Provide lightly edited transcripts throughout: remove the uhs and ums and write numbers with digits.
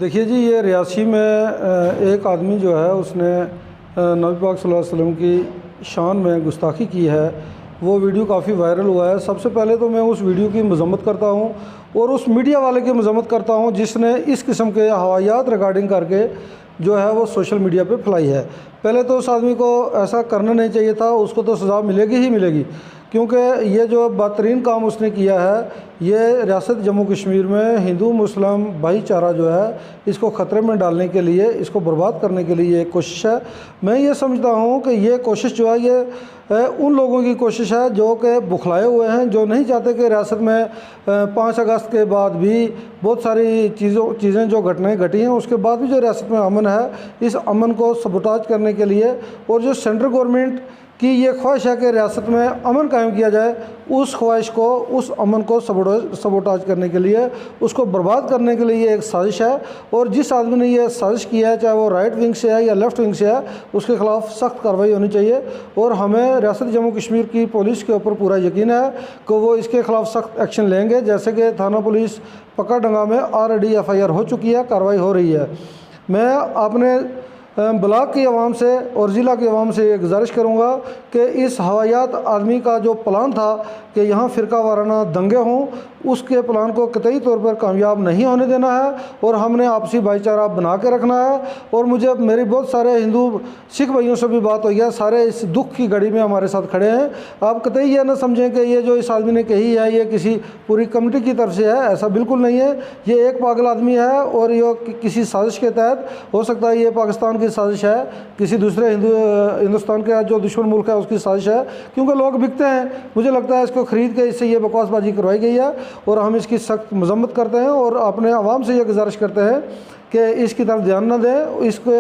دیکھیے جی، یہ ریاسی میں ایک آدمی جو ہے اس نے نبی پاک صلی اللہ علیہ وسلم کی شان میں گستاخی کی ہے۔ وہ ویڈیو کافی وائرل ہوا ہے۔ سب سے پہلے تو میں اس ویڈیو کی مذمت کرتا ہوں اور اس میڈیا والے کی مذمت کرتا ہوں جس نے اس قسم کے حوایات ریکارڈنگ کر کے جو ہے وہ سوشل میڈیا پہ پھیلائی ہے۔ پہلے تو اس آدمی کو ایسا کرنا نہیں چاہیے تھا، اس کو تو سزا ملے گی ہی ملے گی، کیونکہ یہ جو بدترین کام اس نے کیا ہے، یہ ریاست جموں کشمیر میں ہندو مسلم بھائی چارہ جو ہے اس کو خطرے میں ڈالنے کے لیے، اس کو برباد کرنے کے لیے ایک کوشش ہے۔ میں یہ سمجھتا ہوں کہ یہ کوشش جو ہے یہ ان لوگوں کی کوشش ہے جو کہ بکھلائے ہوئے ہیں، جو نہیں چاہتے کہ ریاست میں 5 اگست کے بعد بھی بہت ساری چیزیں جو گھٹنائیں گھٹی ہیں، اس کے بعد بھی جو ریاست میں امن ہے، اس امن کو سبوٹاج کرنے کے لیے، اور جو سینٹرل گورنمنٹ کی یہ خواہش ہے کہ ریاست میں امن قائم کیا جائے، اس خواہش کو، اس امن کو سبوٹاج کرنے کے لیے، اس کو برباد کرنے کے لیے ایک سازش ہے۔ اور جس آدمی نے یہ سازش کیا ہے، چاہے وہ رائٹ ونگ سے ہے یا لیفٹ ونگ سے ہے، اس کے خلاف سخت کارروائی ہونی چاہیے۔ اور ہمیں ریاست جموں کشمیر کی پولیس کے اوپر پورا یقین ہے کہ وہ اس کے خلاف سخت ایکشن لیں گے، جیسے کہ تھانہ پولیس پکا ڈنگا میں آلریڈی FIR ہو چکی ہے، کارروائی ہو رہی ہے۔ میں اپنے بلاک کی عوام سے اور ضلع کی عوام سے یہ گزارش کروں گا کہ اس حوایات آدمی کا جو پلان تھا کہ یہاں فرقہ وارانہ دنگے ہوں، اس کے پلان کو قطعی طور پر کامیاب نہیں ہونے دینا ہے، اور ہم نے آپسی بھائی چارہ بنا کے رکھنا ہے۔ اور مجھے میری بہت سارے ہندو سکھ بھائیوں سے بھی بات ہوئی ہے، سارے اس دکھ کی گھڑی میں ہمارے ساتھ کھڑے ہیں۔ آپ قطعی یہ نہ سمجھیں کہ یہ جو اس آدمی نے کہی ہے یہ کسی پوری کمیونٹی کی طرف سے ہے، ایسا بالکل نہیں ہے۔ یہ ایک پاگل آدمی ہے اور یہ کسی سازش کے تحت، ہو سکتا ہے یہ پاکستان کی سازش ہے، کسی دوسرے ہندوستان کے جو دشمن ملک ہے اس کی سازش ہے، کیونکہ لوگ بکتے ہیں۔ مجھے لگتا ہے اس کو خرید کے اس سے یہ بکواس بازی کروائی گئی ہے، اور ہم اس کی سخت مذمت کرتے ہیں اور اپنے عوام سے یہ گزارش کرتے ہیں کہ اس کی طرف دھیان نہ دیں، اس کو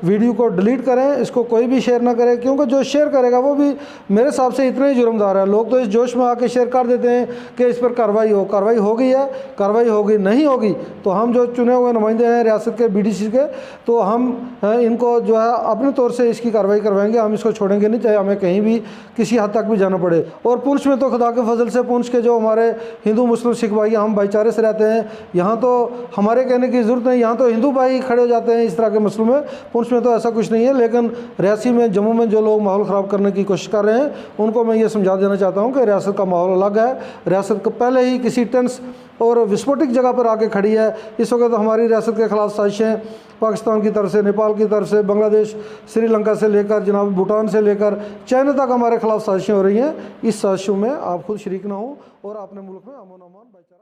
ویڈیو کو ڈیلیٹ کریں، اس کو کوئی بھی شیئر نہ کرے، کیونکہ جو شیئر کرے گا وہ بھی میرے حساب سے اتنا ہی جرمدار ہے۔ لوگ تو اس جوش میں آ کے شیئر کر دیتے ہیں کہ اس پر کارروائی ہو، کارروائی ہو گئی ہے، کارروائی ہوگی، نہیں ہوگی تو ہم جو چنے ہوئے نمائندے ہیں ریاست کے BDC کے، تو ہم ان کو جو ہے اپنے طور سے اس کی کارروائی کروائیں گے، ہم اس کو چھوڑیں گے نہیں، چاہے ہمیں کہیں بھی کسی حد تک بھی جانا پڑے۔ اور پونچھ میں تو خدا کے فضل سے پونچھ کے جو ہمارے ہندو مسلم سکھ بھائی، ہم بھائی چارے سے رہتے ہیں، یہاں تو ہمارے کہنے کی ضرورت نہیں، یہاں تو ہندو بھائی کھڑے ہو جاتے ہیں اس طرح کے مسئلوں میں۔ پونچھ میں تو ایسا کچھ نہیں ہے، لیکن ریاسی میں، جموں میں جو لوگ ماحول خراب کرنے کی کوشش کر رہے ہیں، ان کو میں یہ سمجھا دینا چاہتا ہوں کہ ریاست کا ماحول الگ ہے۔ ریاست پہلے ہی کسی ٹینس اور وسفوٹک جگہ پر آ کے کھڑی ہے۔ اس وقت ہماری ریاست کے خلاف سازشیں پاکستان کی طرف سے، نیپال کی طرف سے، بنگلہ دیش، سری لنکا سے لے کر جناب بھوٹان سے لے کر چائنا تک ہمارے خلاف سازشیں ہو رہی ہیں۔ اس سازشوں میں آپ خود شریک نہ ہوں اور اپنے ملک میں امن و امان بھائی چارہ